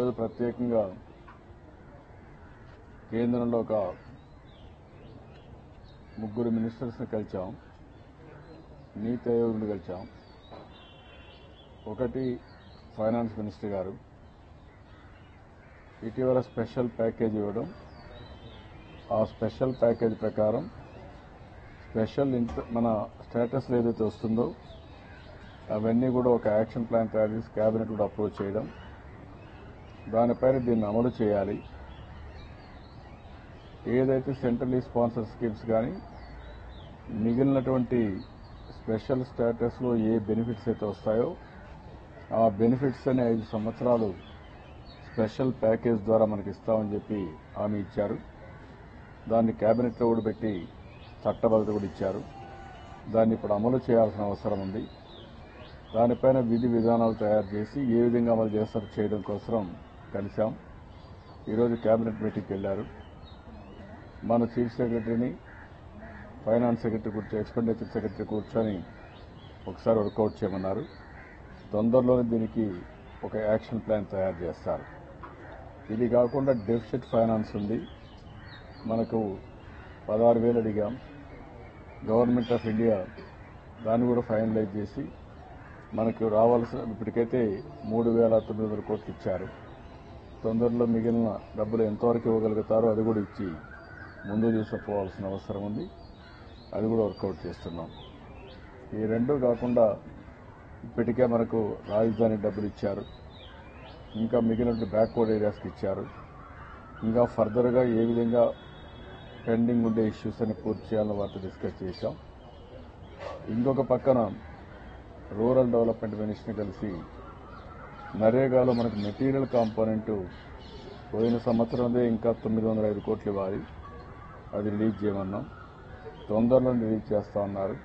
ఈరోజు ప్రత్యేకంగా కేంద్రంలో ఒక ముగ్గురు మినిస్టర్స్ని కలిచాం, నీతి ఆయోగ్ని కలిచాం. ఒకటి ఫైనాన్స్ మినిస్టర్ గారు ఇటీవల స్పెషల్ ప్యాకేజ్ ఇవ్వడం, ఆ స్పెషల్ ప్యాకేజ్ ప్రకారం స్పెషల్ మన స్టేటస్లో ఏదైతే వస్తుందో అవన్నీ కూడా ఒక యాక్షన్ ప్లాన్ తయారు చేసి కేబినెట్ కూడా అప్రూవ్ చేయడం, దానిపైన దీన్ని అమలు చేయాలి. ఏదైతే సెంట్రల్లీ స్పాన్సర్ స్కీమ్స్ కానీ మిగిలినటువంటి స్పెషల్ స్టేటస్లో ఏ బెనిఫిట్స్ అయితే వస్తాయో ఆ బెనిఫిట్స్ అని 5 సంవత్సరాలు స్పెషల్ ప్యాకేజ్ ద్వారా మనకి ఇస్తామని చెప్పి హామీ ఇచ్చారు. దాన్ని కేబినెట్లో కూడా పెట్టి చట్టబద్ధత కూడా ఇచ్చారు. దాన్ని ఇప్పుడు అమలు చేయాల్సిన అవసరం ఉంది. దానిపైన విధి విధానాలు తయారు చేసి ఏ విధంగా అమలు చేస్తారో చేయడం కోసం కలిశాం. ఈరోజు కేబినెట్ మీటింగ్కి వెళ్లారు. మన చీఫ్ సెక్రటరీని, ఫైనాన్స్ సెక్రటరీ ఎక్స్పెండిచర్ సెక్రటరీ కూర్చొని ఒకసారి వర్కౌట్ చేయమన్నారు. తొందరలోనే దీనికి ఒక యాక్షన్ ప్లాన్ తయారు చేస్తారు. ఇది కాకుండా డెఫిసిట్ ఫైనాన్స్ ఉంది, మనకు 16,000 అడిగాం. గవర్నమెంట్ ఆఫ్ ఇండియా దాన్ని కూడా ఫైనలైజ్ చేసి మనకు రావాల్సిన ఇప్పటికైతే 3,900 కోట్లు ఇచ్చారు. తొందరలో మిగిలిన డబ్బులు ఎంతవరకు ఇవ్వగలుగుతారో అది కూడా ఇచ్చి ముందు తీసుకుపోవాల్సిన అవసరం ఉంది. అది కూడా వర్కౌట్ చేస్తున్నాం. ఈ రెండు కాకుండా ఇప్పటికే మనకు రాజధాని డబ్బులు ఇచ్చారు, ఇంకా మిగిలిన బ్యాక్వర్డ్ ఏరియాస్కి ఇచ్చారు. ఇంకా ఫర్దర్గా ఏ విధంగా పెండింగ్ ఉండే ఇష్యూస్ అని పూర్తి చేయాలని వాటిని డిస్కస్ చేశాం. ఇంకొక పక్కన రూరల్ డెవలప్మెంట్ మినిస్టర్ని కలిసి నరేగాలో మనకు మెటీరియల్ కాంపోనెంట్ పోయిన సంవత్సరంలో ఇంకా 905 కోట్లు ఇవ్వాలి, అది రిలీజ్ చేయమన్నాం. తొందరలో రిలీజ్ చేస్తా ఉన్నారు.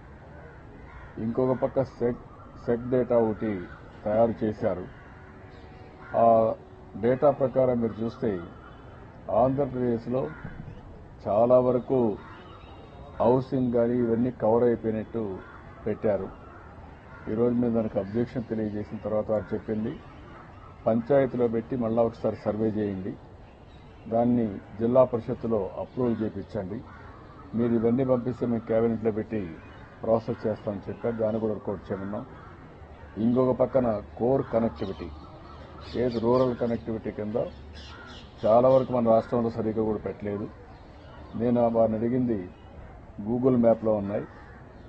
ఇంకొక పక్క సెక్ డేటా ఒకటి తయారు చేశారు. ఆ డేటా ప్రకారం మీరు చూస్తే ఆంధ్రప్రదేశ్లో చాలా వరకు హౌసింగ్ కానీ ఇవన్నీ కవర్ అయిపోయినట్టు పెట్టారు. ఈరోజు మేము దానికి అబ్జెక్షన్ తెలియజేసిన తర్వాత వారు చెప్పింది పంచాయతీలో పెట్టి మళ్ళా ఒకసారి సర్వే చేయండి, దాన్ని జిల్లా పరిషత్తులో అప్రూవల్ చేయించండి, మీరు ఇవన్నీ పంపిస్తే మేము కేబినెట్లో పెట్టి ప్రాసెస్ చేస్తామని చెప్పారు. దాన్ని కూడా వర్కౌట్ చేయమన్నాం. ఇంకొక పక్కన కోర్ కనెక్టివిటీ, ఏది రూరల్ కనెక్టివిటీ కింద చాలా వరకు మన రాష్ట్రంలో సరిగ్గా కూడా పెట్టలేదు. నేను వారిని అడిగింది గూగుల్ మ్యాప్లో ఉన్నాయి,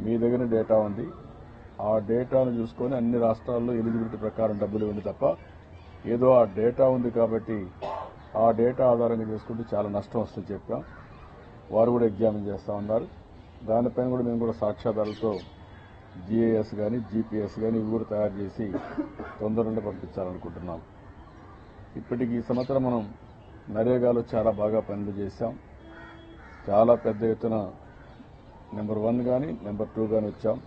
మీ దగ్గర డేటా ఉంది, ఆ డేటాను చూసుకొని అన్ని రాష్ట్రాల్లో ఎలిజిబిలిటీ ప్రకారం డబ్బులు ఇవ్వండి తప్ప ఏదో ఆ డేటా ఉంది కాబట్టి ఆ డేటా ఆధారంగా చేసుకుంటే చాలా నష్టం వస్తుందని చెప్పాం. వారు కూడా ఎగ్జామిన్ చేస్తా ఉన్నారు. దానిపైన కూడా మేము కూడా సాక్ష్యాధారాలతో GIS కానీ GPS కానీ ఇవి కూడా తయారు చేసి తొందరగా పంపించాలనుకుంటున్నాం. ఇప్పటికి ఈ సంవత్సరం మనం నరేగాలో చాలా బాగా పనులు చేశాం. చాలా పెద్ద ఎత్తున నెంబర్ 1 కానీ నెంబర్ 2 కానీ వచ్చాం.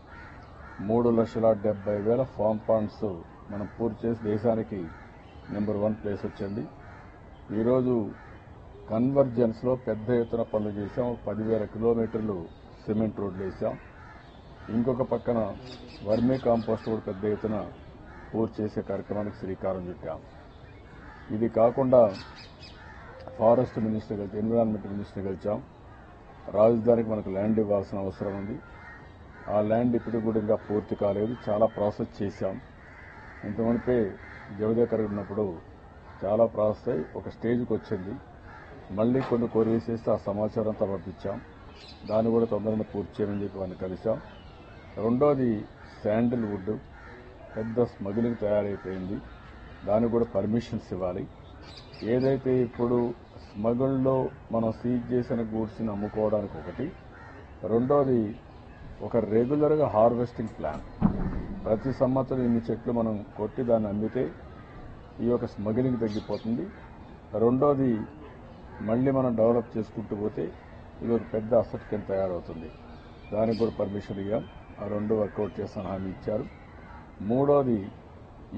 3,70,000 ఫామ్ పాండ్స్ మనం పూర్తి చేసి దేశానికి నెంబర్ 1 ప్లేస్ వచ్చింది. ఈరోజు కన్వర్జెన్స్లో పెద్ద ఎత్తున పనులు చేశాం. 10,000 కిలోమీటర్లు సిమెంట్ రోడ్లు వేసాం. ఇంకొక పక్కన వర్మీ కాంపోస్ట్ కూడా పెద్ద ఎత్తున పూర్తి చేసే కార్యక్రమానికి శ్రీకారం చుట్టాం. ఇది కాకుండా ఫారెస్ట్ మినిస్టర్ కలిసి ఎన్విరాన్మెంట్ మినిస్టర్ కలిసాం. రాజధానికి మనకు ల్యాండ్ ఇవ్వాల్సిన అవసరం ఉంది. ఆ ల్యాండ్ ఇప్పటికి కూడా ఇంకా పూర్తి కాలేదు, చాలా ప్రాసెస్ చేశాం. ఇంతవరకే జవదేకర్ ఉన్నప్పుడు చాలా ప్రాసెస్ అయి ఒక స్టేజ్కి వచ్చింది. మళ్లీ కొన్ని కొరివేసేస్తే ఆ సమాచారం అంతా పంపించాం. దాన్ని కూడా తొందరగా పూర్తి చేయమని చెప్పి వారిని కలిసాం. రెండోది శాండిల్వుడ్ పెద్ద స్మగ్లింగ్ తయారైపోయింది, దానికి కూడా పర్మిషన్స్ ఇవ్వాలి. ఏదైతే ఇప్పుడు స్మగుల్లో మనం సీజ్ చేసిన గూడ్స్ని అమ్ముకోవడానికి ఒకటి, రెండోది ఒక రెగ్యులర్గా హార్వెస్టింగ్ ప్లాన్. ప్రతి సంవత్సరం ఇన్ని చెట్లు మనం కొట్టి దాన్ని అమ్మితే ఈ యొక్క స్మగ్లింగ్ తగ్గిపోతుంది. రెండోది మళ్లీ మనం డెవలప్ చేసుకుంటూ పోతే ఇది ఒక పెద్ద అసెట్ కింద తయారవుతుంది. దానికి కూడా పర్మిషన్ ఇవ్వం. ఆ రెండు వర్కౌట్ చేస్తాను హామీ ఇచ్చారు. మూడోది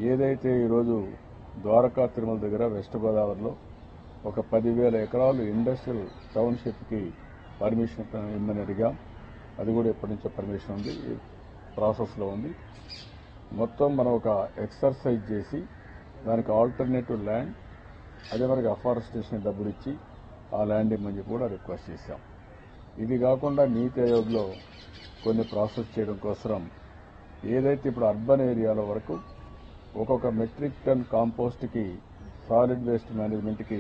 ఏదైతే ఈరోజు ద్వారకా తిరుమల దగ్గర వెస్ట్ గోదావరిలో ఒక 10,000 ఎకరాలు ఇండస్ట్రియల్ టౌన్షిప్కి పర్మిషన్ ఇమ్మని అడిగాం. అది కూడా ఎప్పటి నుంచో పర్మిషన్ ఉంది, ప్రాసెస్లో ఉంది. మొత్తం మనం ఒక ఎక్సర్సైజ్ చేసి దానికి ఆల్టర్నేటివ్ ల్యాండ్ అదే మరి అఫారెస్టేషన్ డబ్బులు ఇచ్చి ఆ ల్యాండ్ ఇమ్మని చెప్పి కూడా రిక్వెస్ట్ చేశాం. ఇది కాకుండా నీతి ఆయోగ్లో కొన్ని ప్రాసెస్ చేయడం కోసం ఏదైతే ఇప్పుడు అర్బన్ ఏరియాలో వరకు ఒక్కొక్క మెట్రిక్ టన్ కాంపోస్ట్కి సాలిడ్ వేస్ట్ మేనేజ్మెంట్కి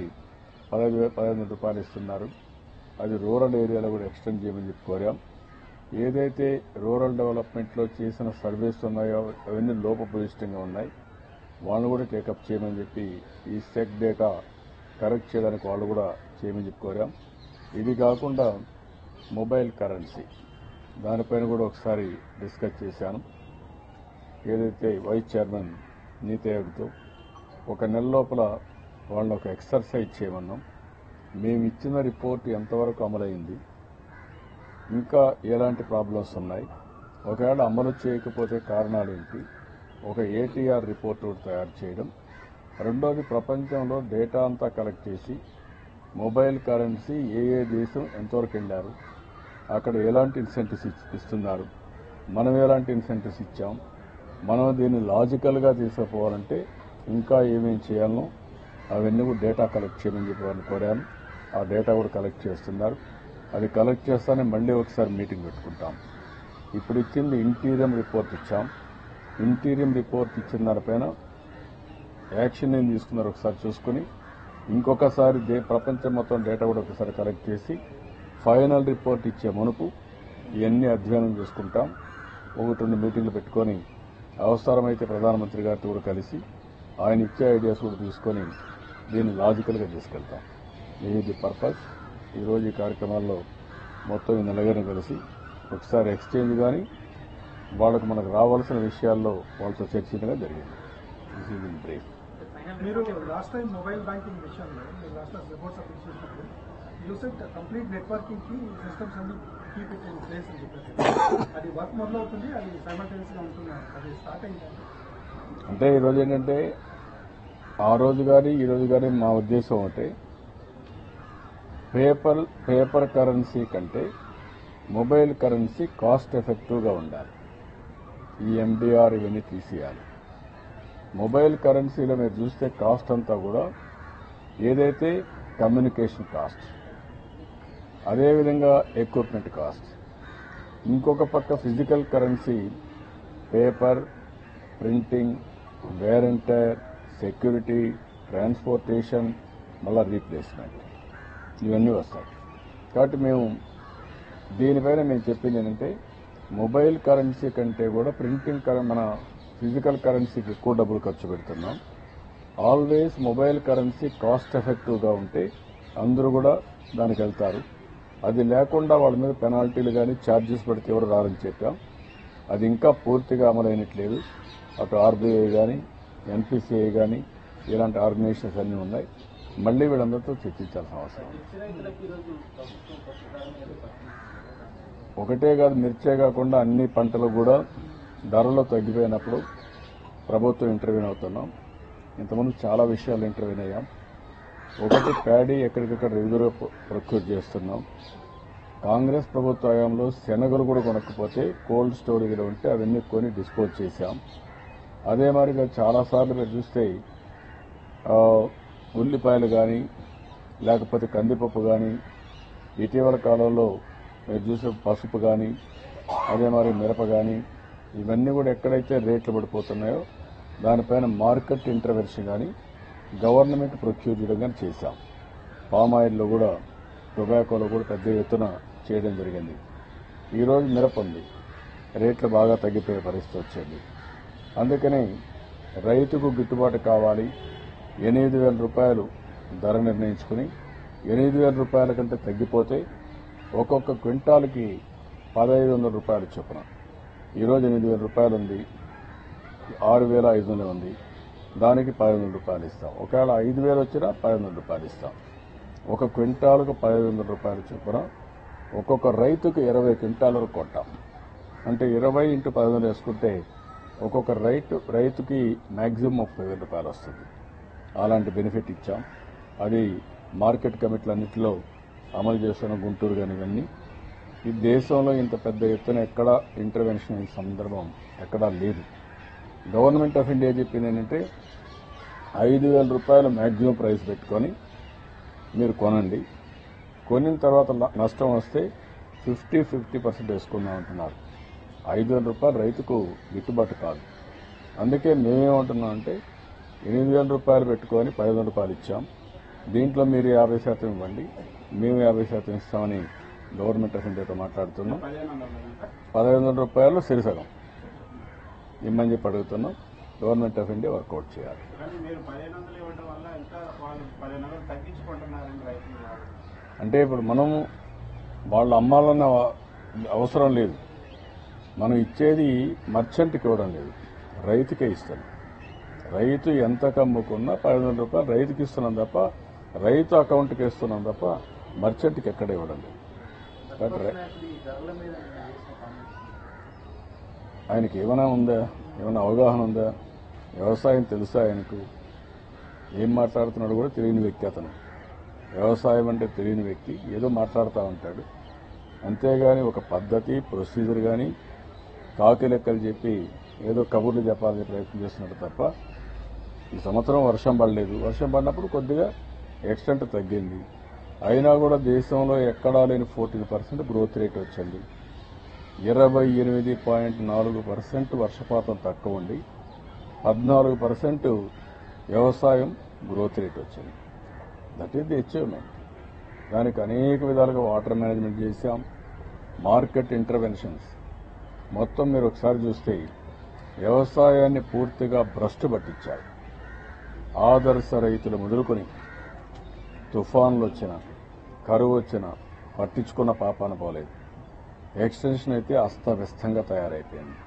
15,000 రూపాయలు ఇస్తున్నారు. అది రూరల్ ఏరియాలో కూడా ఎక్స్టెండ్ చేయమని చెప్పి కోరాం. ఏదైతే రూరల్ డెవలప్మెంట్లో చేసిన సర్వేస్ ఉన్నాయో అవన్నీ లోపభూయిష్టంగా ఉన్నాయి, వాళ్ళు కూడా టేకప్ చేయమని చెప్పి ఈ సెక్ డేటా కరెక్ట్ చేయడానికి వాళ్ళు కూడా చేయమని చెప్పి కోరాం. ఇది కాకుండా మొబైల్ కరెన్సీ దానిపైన కూడా ఒకసారి డిస్కస్ చేశాను. ఏదైతే వైస్ చైర్మన్ నీతి ఆయోగ్తో ఒక నెల లోపల వాళ్ళని ఒక ఎక్సర్సైజ్ చేయమన్నాం. మేము ఇచ్చిన రిపోర్ట్ ఎంతవరకు అమలైంది, ఇంకా ఎలాంటి ప్రాబ్లమ్స్ ఉన్నాయి, ఒకవేళ అమలు చేయకపోతే కారణాలు ఏంటి, ఒక ఏటీఆర్ రిపోర్ట్ తయారు చేయడం. రెండోది, ప్రపంచంలో డేటా అంతా కలెక్ట్ చేసి మొబైల్ కరెన్సీ ఏ దేశం ఎంతవరకు వెళ్ళారు, అక్కడ ఎలాంటి ఇన్సెంటివ్స్ ఇస్తున్నారు, మనం ఎలాంటి ఇన్సెంటివ్స్ ఇచ్చాం, మనం దీన్ని లాజికల్గా తీసుకుపోవాలంటే ఇంకా ఏమేమి చేయాలనో అవన్నీ కూడా డేటా కలెక్ట్ చేయమని చెప్పి వాళ్ళని కోరాను. ఆ డేటా కూడా కలెక్ట్ చేస్తున్నారు. అది కలెక్ట్ చేస్తానే మళ్ళీ ఒకసారి మీటింగ్ పెట్టుకుంటాం. ఇప్పుడు ఇచ్చింది ఇంటీరియం రిపోర్ట్ ఇచ్చాం. ఇంటీరియం రిపోర్ట్ ఇచ్చిన దానిపైన యాక్షన్ ఏం తీసుకున్నారు ఒకసారి చూసుకుని ఇంకొకసారి ప్రపంచం మొత్తం డేటా కూడా ఒకసారి కలెక్ట్ చేసి ఫైనల్ రిపోర్ట్ ఇచ్చే మునుపు ఇవన్నీ అధ్యయనం చేసుకుంటాం. 1-2 మీటింగ్లు పెట్టుకొని అవసరమైతే ప్రధానమంత్రి గారితో కూడా కలిసి ఆయన ఇచ్చే ఐడియాస్ కూడా తీసుకొని దీన్ని లాజికల్గా తీసుకెళ్తాం. ఇది పర్పస్. ఈరోజు ఈ కార్యక్రమాల్లో మొత్తం ఈ నలుగురిని కలిసి ఒకసారి ఎక్స్చేంజ్ కానీ వాళ్ళకు మనకు రావాల్సిన విషయాల్లో వాళ్ళతో చర్చించడం జరిగింది. This is in brief. మీరు లాస్ట్ టైం మొబైల్ బ్యాంకింగ్ విషయంలో మీరు లాస్ట్ రిపోర్ట్ సబ్మిట్ చేసినప్పుడు యూసెట్ కంప్లీట్ నెట్వర్కింగ్ కి సిస్టమ్స్ అన్ని కీప్ ఇట్ ఇన్ ప్లేస్ అని చెప్పేసి అది వర్క్ మొదలవుతుంది, అది సైమల్టేనియస్ గా ఉంటున్నారు, అది స్టార్ట్ అయింది. అంటే ఈరోజు ఏంటంటే ఆ రోజు కానీ ఈ రోజు కానీ మా ఉద్దేశం అంటే పేపర్ కరెన్సీ కంటే మొబైల్ కరెన్సీ కాస్ట్ ఎఫెక్టివ్గా ఉండాలి. ఈ ఎండిఆర్ ఇవన్నీ తీసేయాలి. మొబైల్ కరెన్సీలో మీరు చూస్తే కాస్ట్ అంతా కూడా ఏదైతే కమ్యూనికేషన్ కాస్ట్, అదేవిధంగా ఎక్విప్మెంట్ కాస్ట్, ఇంకొక పక్క physical currency paper, printing, wear and tear, security, transportation, మళ్ళా రీప్లేస్మెంట్, ఇవన్నీ వస్తాయి. కాబట్టి మేము దీనిపైన మేము చెప్పింది ఏంటంటే మొబైల్ కరెన్సీ కంటే కూడా ప్రింటింగ్ మన ఫిజికల్ కరెన్సీకి ఎక్కువ డబ్బులు ఖర్చు పెడుతున్నాం. ఆల్వేస్ మొబైల్ కరెన్సీ కాస్ట్ ఎఫెక్టివ్గా ఉంటే అందరూ కూడా దానికి వెళ్తారు. అది లేకుండా వాళ్ళ మీద పెనాల్టీలు కానీ ఛార్జెస్ పెడితే ఎవరు రారని చెప్పాం. అది ఇంకా పూర్తిగా అమలైనట్లేదు. అటు ఆర్బీఐ కానీ ఎన్పిసిఐ కానీ ఇలాంటి ఆర్గనైజేషన్స్ అన్నీ ఉన్నాయి. మళ్లీ వీళ్ళందరితో చర్చించాల్సిన అవసరం. ఒకటే కాదు, మిర్చే కాకుండా అన్ని పంటలు కూడా ధరలు తగ్గిపోయినప్పుడు ప్రభుత్వం ఇంటర్వ్యూన్ అవుతున్నాం. ఇంతకుముందు చాలా విషయాలు ఇంటర్వ్యూన్ అయ్యాం. ఒకటి, ప్యాడీ ఎక్కడికక్కడ రెగ్యులర్గా ప్రొక్యూర్ చేస్తున్నాం. కాంగ్రెస్ ప్రభుత్వ హయాంలో శనగలు కూడా కొనకపోతే కోల్డ్ స్టోరేజ్లో ఉంటే అవన్నీ కొని డిస్పోజ్ చేశాం. అదే మాదిరిగా చాలాసార్లు మీరు చూస్తే ఉల్లిపాయలు కానీ లేకపోతే కందిపప్పు కానీ, ఇటీవల కాలంలో మీరు చూసే పసుపు కానీ, అదే మరి మిరప కానీ, ఇవన్నీ కూడా ఎక్కడైతే రేట్లు పడిపోతున్నాయో దానిపైన మార్కెట్ ఇంటర్వెన్షన్ కానీ గవర్నమెంట్ ప్రొక్యూర్ చేయడం కానీ చేశాం. పామాయిల్లో కూడా, టొబాకోలో కూడా పెద్ద ఎత్తున చేయడం జరిగింది. ఈరోజు మిరప ఉంది, రేట్లు బాగా తగ్గిపోయే పరిస్థితి వచ్చింది. అందుకని రైతుకు గిట్టుబాటు కావాలి. 8,000 రూపాయలు ధర నిర్ణయించుకుని 8,000 రూపాయల కంటే తగ్గిపోతే ఒక్కొక్క క్వింటాల్కి 1,500 రూపాయలు చొప్పున. ఈరోజు 8,000 రూపాయలు ఉంది, 6,500 ఉంది, దానికి 1,500 రూపాయలు ఇస్తాం. ఒకవేళ 5,000 వచ్చినా 1,500 రూపాయలు ఇస్తాం. ఒక క్వింటాల్కు 1,500 రూపాయలు చొప్పున ఒక్కొక్క రైతుకు 20 క్వింటాల వరకు కొంటాం. అంటే 20 × 1,500 వేసుకుంటే ఒక్కొక్క రైతుకి మ్యాక్సిమం 30,000 రూపాయలు వస్తుంది. అలాంటి బెనిఫిట్ ఇచ్చాం. అది మార్కెట్ కమిటీలన్నింటిలో అమలు చేస్తున్న గుంటూరు కానీ ఇవన్నీ. ఈ దేశంలో ఇంత పెద్ద ఎత్తున ఎక్కడా ఇంటర్వెన్షన్ ఈ సందర్భం ఎక్కడా లేదు. గవర్నమెంట్ ఆఫ్ ఇండియా చెప్పింది ఏంటంటే 5,000 రూపాయలు మ్యాక్సిమం ప్రైస్ పెట్టుకొని మీరు కొనండి. కొనిన తర్వాత నష్టం వస్తే 50% వేసుకుందాం అంటున్నారు. 5,000 రూపాయలు రైతుకు గిట్టుబాటు కాదు. అందుకే మేమేమంటున్నాం అంటే 8,000 రూపాయలు పెట్టుకొని 10,000 రూపాయలు ఇచ్చాం. దీంట్లో మీరు 50% ఇవ్వండి, మేము 50% ఇస్తామని గవర్నమెంట్ ఆఫ్ ఇండియాతో మాట్లాడుతున్నాం. 1,500 రూపాయలు సిరిసగం ఇమ్మని చెప్పి అడుగుతున్నాం. గవర్నమెంట్ ఆఫ్ ఇండియా వర్కౌట్ చేయాలి. అంటే ఇప్పుడు మనం వాళ్ళు అమ్మాలన్న అవసరం లేదు. మనం ఇచ్చేది మర్చెంట్కి ఇవ్వడం లేదు, రైతుకే ఇస్తాం. రైతు ఎంత కమ్ముకున్నా 1,500 రూపాయలు రైతుకి ఇస్తున్నాం తప్ప, రైతు అకౌంట్కి ఇస్తున్నాం తప్ప మర్చెంట్కి ఎక్కడ ఇవ్వడం లేదు. ఆయనకి ఏమైనా ఉందా, ఏమైనా అవగాహన ఉందా? వ్యవసాయం తెలుసా ఆయనకు? ఏం మాట్లాడుతున్నాడు కూడా తెలియని వ్యక్తి అతను. వ్యవసాయం అంటే తెలియని వ్యక్తి ఏదో మాట్లాడుతూ ఉంటాడు. అంతేగాని ఒక పద్ధతి ప్రొసీజర్ కానీ కాకి లెక్కలు చెప్పి ఏదో కబుర్లు చెప్పాలని ప్రయత్నం చేస్తున్నాడు తప్ప, ఈ సంవత్సరం వర్షం పడలేదు. వర్షం పడినప్పుడు కొద్దిగా ఎక్స్టెంట్ తగ్గింది. అయినా కూడా దేశంలో ఎక్కడా లేని 14% గ్రోత్ రేట్ వచ్చింది. 28.4% వర్షపాతం తక్కువ ఉండి 14% వ్యవసాయం గ్రోత్ రేట్ వచ్చింది. That is the achievement. దానికి అనేక విధాలుగా వాటర్ మేనేజ్మెంట్ చేశాం, మార్కెట్ ఇంటర్వెన్షన్స్. మొత్తం మీరు ఒకసారి చూస్తే వ్యవసాయాన్ని పూర్తిగా భ్రష్టు పట్టించారు. ఆదర్శ రైతులు మొదలుకొని తుఫాన్లు వచ్చినా కరువు వచ్చినా పట్టించుకున్న పాపాన పోలేదు. ఎక్స్టెన్షన్ అయితే అస్తవ్యస్తంగా తయారైపోయింది.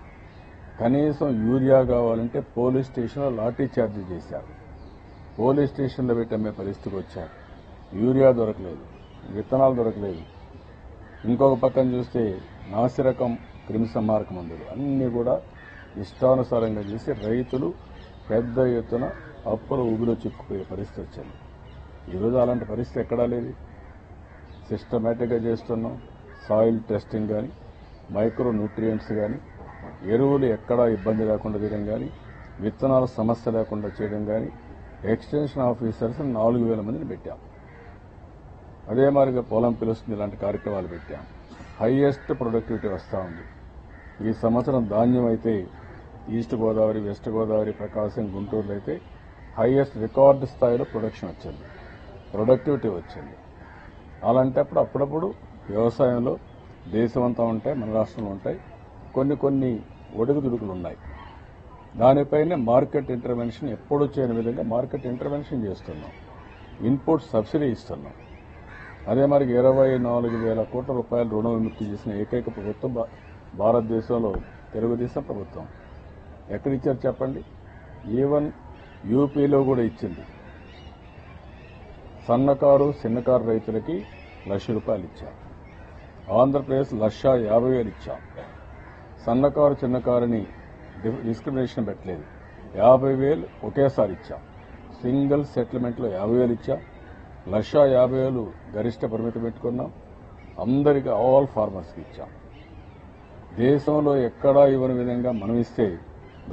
కనీసం యూరియా కావాలంటే పోలీస్ స్టేషన్లో లాఠీ చార్జీ చేశారు. పోలీస్ స్టేషన్లో పెట్టి అమ్మే పరిస్థితికి వచ్చారు. యూరియా దొరకలేదు, విత్తనాలు దొరకలేదు. ఇంకొక పక్కన చూస్తే నాసిరకం క్రిమిసంహారక మందులు అన్నీ కూడా ఇష్టానుసారంగా చేసి రైతులు పెద్ద ఎత్తున అప్పులు ఊబిలో చిక్కుపోయే పరిస్థితి వచ్చింది. ఈరోజు అలాంటి పరిస్థితి ఎక్కడా లేదు. సిస్టమేటిక్గా చేస్తున్నాం. సాయిల్ టెస్టింగ్ కానీ, మైక్రో న్యూట్రియంట్స్ కానీ, ఎరువులు ఎక్కడా ఇబ్బంది లేకుండా చేయడం కానీ, విత్తనాల సమస్య లేకుండా చేయడం కానీ, ఎక్స్టెన్షన్ ఆఫీసర్స్ 4,000 మందిని పెట్టాం. అదే మాదిరిగా పొలం పిలుస్తుంది ఇలాంటి కార్యక్రమాలు పెట్టాం. హైయెస్ట్ ప్రొడక్టివిటీ వస్తూ ఉంది. ఈ సంవత్సరం ధాన్యం అయితే ఈస్ట్ గోదావరి, వెస్ట్ గోదావరి, ప్రకాశం, గుంటూరులో అయితే హైయెస్ట్ రికార్డు స్థాయిలో ప్రొడక్షన్ వచ్చింది, ప్రొడక్టివిటీ వచ్చింది. అలాంటప్పుడు అప్పుడప్పుడు వ్యవసాయంలో దేశమంతా ఉంటాయి, మన రాష్ట్రంలో ఉంటాయి, కొన్ని ఒడుగుదుడుకులు ఉన్నాయి. దానిపైనే మార్కెట్ ఇంటర్వెన్షన్ ఎప్పుడూ చేయని విధంగా మార్కెట్ ఇంటర్వెన్షన్ చేస్తున్నాం. ఇన్పుట్ సబ్సిడీ ఇస్తున్నాం. అదే మరి 24,000 కోట్ల రూపాయలు రుణ విముక్తి చేసిన ఏకైక ప్రభుత్వం భారతదేశంలో తెలుగుదేశం ప్రభుత్వం. ఎక్కడిచ్చారు చెప్పండి? ఈవెన్ యూపీలో కూడా ఇచ్చింది. సన్నకారు చిన్నకారు రైతులకి ₹1,00,000 ఇచ్చాం. ఆంధ్రప్రదేశ్ 1,50,000 ఇచ్చాం. సన్నకారు చిన్నకారుని డిస్క్రిమినేషన్ పెట్టలేదు. 50,000 ఒకేసారి ఇచ్చాం. సింగిల్ సెటిల్మెంట్లో 50,000 ఇచ్చాం. 1,50,000 గరిష్ట పరిమితి పెట్టుకున్నాం. అందరికీ ఆల్ ఫార్మర్స్కి ఇచ్చాం. దేశంలో ఎక్కడా ఇవ్వని విధంగా మనం ఇస్తే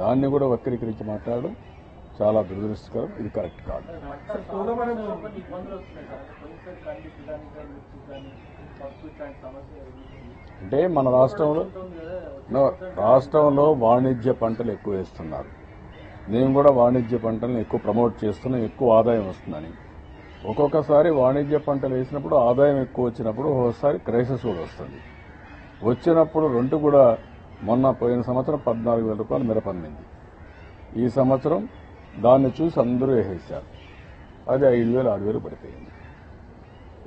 దాన్ని కూడా వక్రీకరించి మాట్లాడడం చాలా దురదృష్టకరం. ఇది కరెక్ట్ కాదు. అంటే మన రాష్ట్రంలో వాణిజ్య పంటలు ఎక్కువ వేస్తున్నారు. నేను కూడా వాణిజ్య పంటలను ఎక్కువ ప్రమోట్ చేస్తున్నాం, ఎక్కువ ఆదాయం వస్తుందని. ఒక్కొక్కసారి వాణిజ్య పంటలు వేసినప్పుడు ఆదాయం ఎక్కువ వచ్చినప్పుడు ఒకసారి క్రైసిస్ కూడా వస్తుంది. వచ్చినప్పుడు రెండు కూడా పోయిన సంవత్సరం 14,000 రూపాయలు మిరప అమ్మింది. ఈ సంవత్సరం దాన్ని చూసి అందరూ వేసేశారు. అది 5,000, 6,000 పడిపోయింది.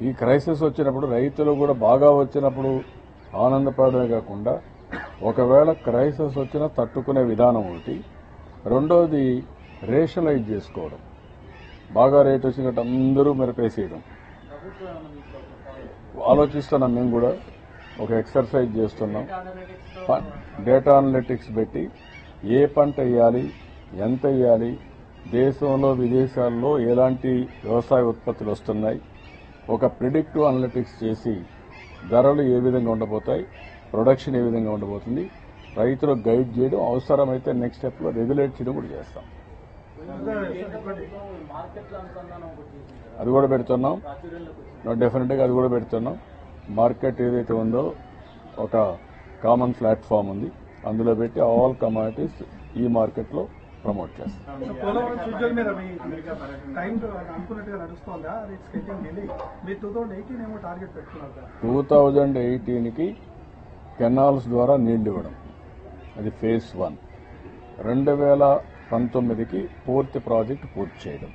ఈ క్రైసిస్ వచ్చినప్పుడు రైతులు కూడా బాగా వచ్చినప్పుడు ఆనందపడమే కాకుండా ఒకవేళ క్రైసిస్ వచ్చినా తట్టుకునే విధానం ఒకటి, రెండోది రేషనలైజ్ చేసుకోవడం. బాగా రేట్ వచ్చినట్టు అందరూ మిరపేసేయడం. ఆలోచిస్తున్నాం. మేము కూడా ఒక ఎక్సర్సైజ్ చేస్తున్నాం. డేటా అనలిటిక్స్ పెట్టి ఏ పంట వేయాలి, ఎంత వేయాలి, దేశంలో విదేశాల్లో ఎలాంటి వ్యవసాయ ఉత్పత్తులు వస్తున్నాయి, ఒక ప్రిడిక్టివ్ అనలిటిక్స్ చేసి ధరలు ఏ విధంగా ఉండబోతాయి, ప్రొడక్షన్ ఏ విధంగా ఉండబోతుంది, రైతులకు గైడ్ చేయడం, అవసరమైతే నెక్స్ట్ స్టెప్లో రెగ్యులేట్ చేయడం కూడా చేస్తాం. అది కూడా పెడుతున్నాం. డెఫినెట్గా అది కూడా పెడుతున్నాం. మార్కెట్ ఏదైతే ఉందో ఒక కామన్ ప్లాట్ఫామ్ ఉంది, అందులో పెట్టి ఆల్ కమాడిటీస్ ఈ మార్కెట్లో ప్రమోట్ చేస్తాం. పోలవరం ఫ్యూచర్ మీద మీ టైం అనుకున్నట్టుగా నడుస్తుందా? It's getting delay. మీరు 2018 ఏమో టార్గెట్ పెట్టుకున్నారు కదా? 2018కి కెనాల్స్ ద్వారా నీళ్లు ఇవ్వడం, అది ఫేజ్ 1. 2019కి పూర్తి ప్రాజెక్టు పూర్తి చేయడం.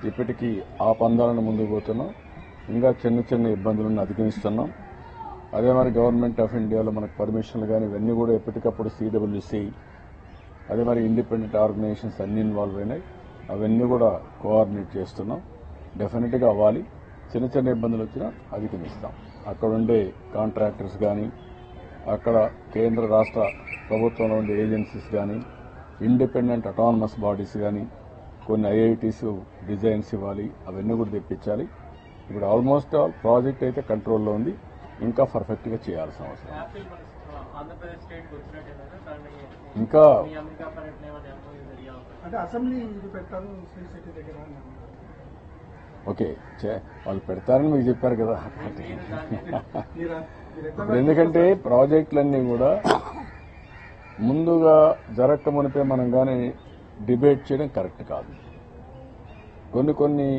ఇప్పటికీ ఆ పందాలను ముందుకు పోతున్నాం. ఇంకా చిన్న చిన్న ఇబ్బందులను అధిగమిస్తున్నాం. అదే మరి గవర్నమెంట్ ఆఫ్ ఇండియాలో మనకు పర్మిషన్లు కానీ ఇవన్నీ కూడా ఎప్పటికప్పుడు CWC, అదే మరి ఇండిపెండెంట్ ఆర్గనైజేషన్స్ అన్ని ఇన్వాల్వ్ అయినాయి. అవన్నీ కూడా కోఆర్డినేట్ చేస్తున్నాం. డెఫినెట్గా అవ్వాలి. చిన్న చిన్న ఇబ్బందులు వచ్చినా అధిగమిస్తాం. అక్కడ ఉండే కాంట్రాక్టర్స్ కానీ, అక్కడ కేంద్ర రాష్ట్ర ప్రభుత్వంలో ఉండే ఏజెన్సీస్ కానీ, ఇండిపెండెంట్ అటానమస్ బాడీస్ కానీ, కొన్ని IITs డిజైన్స్ ఇవ్వాలి. అవన్నీ కూడా తెప్పించాలి. ఇప్పుడు ఆల్మోస్ట్ ఆల్ ప్రాజెక్ట్ అయితే కంట్రోల్లో ఉంది. ఇంకా పర్ఫెక్ట్గా చేయాల్సిన అవసరం. ఇంకా అంటే అసెంబ్లీ ఇది పెట్టారు శ్రీ సిటీ దగ్గర. ఓకే, వాళ్ళు పెడతారని మీకు చెప్పారు కదా. ఇప్పుడు ఎందుకంటే ప్రాజెక్టులన్నీ కూడా ముందుగా జరగక మునిపే మనం కానీ డిబేట్ చేయడం కరెక్ట్ కాదు. కొన్ని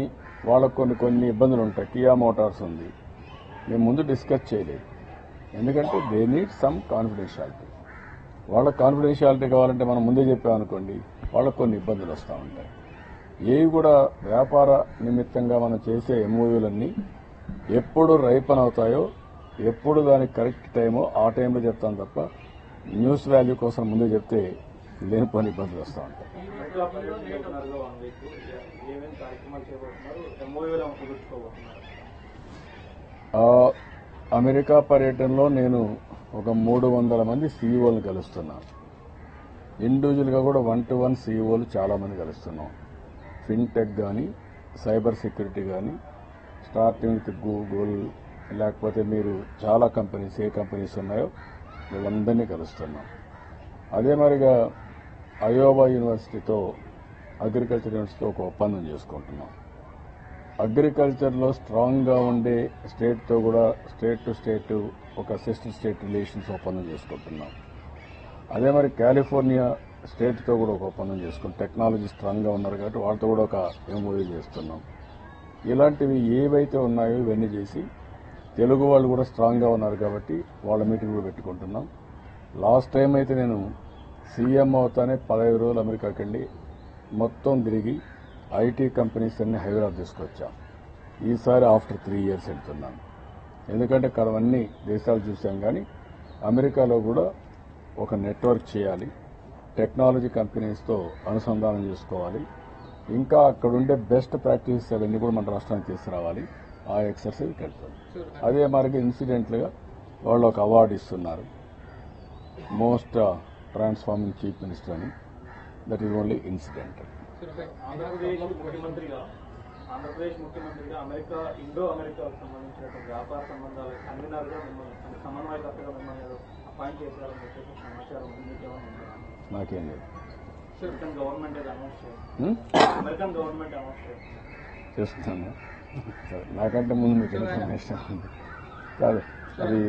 వాళ్ళకు కొన్ని ఇబ్బందులు ఉంటాయి. కియా మోటార్స్ ఉంది, మేము ముందు డిస్కస్ చేయలేదు. ఎందుకంటే దే నీడ్ సమ్ కాన్ఫిడెన్షియాలిటీ. వాళ్ళకి కాన్ఫిడెన్షియాలిటీ కావాలంటే మనం ముందే చెప్పామనుకోండి, వాళ్ళకు కొన్ని ఇబ్బందులు వస్తూ ఉంటాయి. ఏవి కూడా వ్యాపార నిమిత్తంగా మనం చేసే MOUలన్నీ ఎప్పుడు రైపన్ అవుతాయో, ఎప్పుడు దానికి కరెక్ట్ టైమో ఆ టైంలో చెప్తాం తప్ప న్యూస్ వాల్యూ కోసం ముందే చెప్తే లేనిపోని ఇబ్బందులు వస్తూ ఉంటాయి. అమెరికా పర్యటనలో నేను ఒక 300 మంది CEOలను కలుస్తున్నాను. ఇండివిజువల్గా కూడా 1-to-1 CEOలు చాలా మంది కలుస్తున్నాం. ఫిన్టెక్ కానీ, సైబర్ సెక్యూరిటీ కానీ, స్టార్టింగ్ విత్ గూగుల్, లేకపోతే మీరు చాలా కంపెనీస్ ఏ కంపెనీస్ ఉన్నాయో వీళ్ళందరినీ కలుస్తున్నాం. అదే మరిగా అయోవా యూనివర్సిటీతో, అగ్రికల్చర్ యూనివర్సిటీతో ఒక ఒప్పందం చేసుకుంటున్నాం. అగ్రికల్చర్లో స్ట్రాంగ్గా ఉండే స్టేట్తో కూడా స్టేట్ టు స్టేట్ ఒక సిస్టర్ స్టేట్ రిలేషన్స్ ఒప్పందం చేసుకుంటున్నాం. అదే మరి కాలిఫోర్నియా స్టేట్తో కూడా ఒక ఒప్పందం చేసుకుని టెక్నాలజీ స్ట్రాంగ్గా ఉన్నారు కాబట్టి వాళ్ళతో కూడా ఒక MOU చేస్తున్నాం. ఇలాంటివి ఏవైతే ఉన్నాయో ఇవన్నీ చేసి తెలుగు వాళ్ళు కూడా స్ట్రాంగ్గా ఉన్నారు కాబట్టి వాళ్ళ మీటింగ్ కూడా పెట్టుకుంటున్నాం. లాస్ట్ టైం అయితే నేను CM అవుతానే 15 రోజులు అమెరికాకి వెళ్ళి మొత్తం తిరిగి IT కంపెనీస్ అన్ని హైదరాబాద్ తీసుకొచ్చాం. ఈసారి ఆఫ్టర్ 3 years వెళ్తున్నాను. ఎందుకంటే అక్కడ అన్ని దేశాలు చూసాం కానీ అమెరికాలో కూడా ఒక నెట్వర్క్ చేయాలి, టెక్నాలజీ కంపెనీస్తో అనుసంధానం చేసుకోవాలి, ఇంకా అక్కడుండే బెస్ట్ ప్రాక్టీసెస్ అవన్నీ కూడా మన రాష్ట్రానికి తీసుకురావాలి. ఆ ఎక్సర్సైజ్కి వెళ్తుంది. అదే మరికి ఇన్సిడెంట్లుగా వాళ్ళు ఒక అవార్డు ఇస్తున్నారు, మోస్ట్ ట్రాన్స్ఫార్మింగ్ చీఫ్ మినిస్టర్ అని. That is only incidental. Andhra Pradesh ముఖ్యమంత్రిగా అమెరికా ఇండో అమెరికాకు సంబంధించిన వ్యాపార సంబంధాల కన్వీనర్గా మిమ్మల్ని సమన్వయకర్తగా మిమ్మల్ని అపాయింట్ చేశారని చెప్పేసి సమాచారం నాకేం లేదు. American government American government announce చేస్తున్నాను. నాకంటే ముందు మీకు ఇన్ఫర్మేషన్ ఉంది కాదు. అది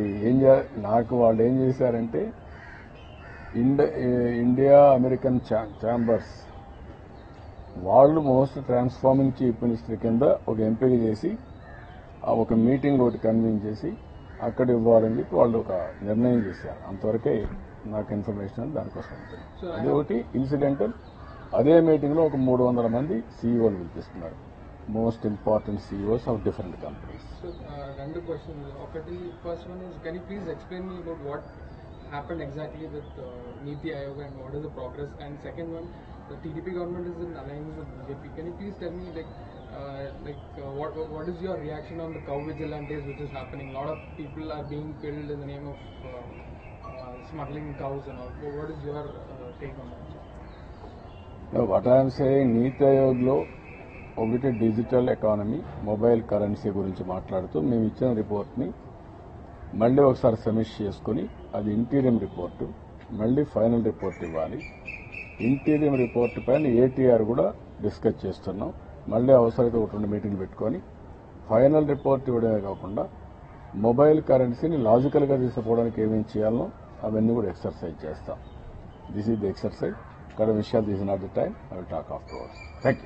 నాకు వాళ్ళు ఏం చేశారంటే ఇండియా అమెరికన్ ఛాంబర్స్ వాళ్ళు మోస్ట్ ట్రాన్స్ఫార్మింగ్ చీఫ్ మినిస్టర్ కింద ఒక ఎంపిక చేసి ఒక మీటింగ్ ఒకటి కన్వీన్ చేసి అక్కడ ఇవ్వాలని చెప్పి వాళ్ళు ఒక నిర్ణయం చేశారు. అంతవరకే నాకు ఇన్ఫర్మేషన్ దానికోసం ఉంటుంది. అది ఒకటి ఇన్సిడెంటల్. అదే మీటింగ్లో ఒక 300 మంది CEOలు పిలిపిస్తున్నారు, most important CEOs of different companies. రెండు క్వశ్చన్స్. ఒకటి, first one is can you please explain me about what happened exactly with Niti Aayog and what is the progress? And second one, the TDP government is in alliance with BJP. Can you please tell me what is your reaction on the cow vigilantes which is happening? A lot of people are being killed in the name of smuggling cows and all. So what is your take on that? No, what I am saying, Niti Aayogలో ఒకటి digital economy, mobile currency గురించి మాట్లాడుతూ మేము ఇచ్చిన రిపోర్ట్ని మళ్ళీ ఒకసారి సమీక్ష చేసుకుని అది ఇంటీరియం రిపోర్టు, మళ్ళీ ఫైనల్ రిపోర్ట్ ఇవ్వాలి. ఇంటీరియం రిపోర్ట్ పైన ఏటీఆర్ కూడా డిస్కస్ చేస్తున్నాం. మళ్ళీ అవసరమైతే ఒక 2 మీటింగ్లు పెట్టుకొని ఫైనల్ రిపోర్ట్ ఇవ్వడమే కాకుండా మొబైల్ కరెన్సీని లాజికల్గా తీసుకుపోవడానికి ఏమేమి చేయాలో అవన్నీ కూడా ఎక్సర్సైజ్ చేస్తాం. This is the exercise. ఇక్కడ విషయాలు this not the time. I will talk afterwards. Thank you.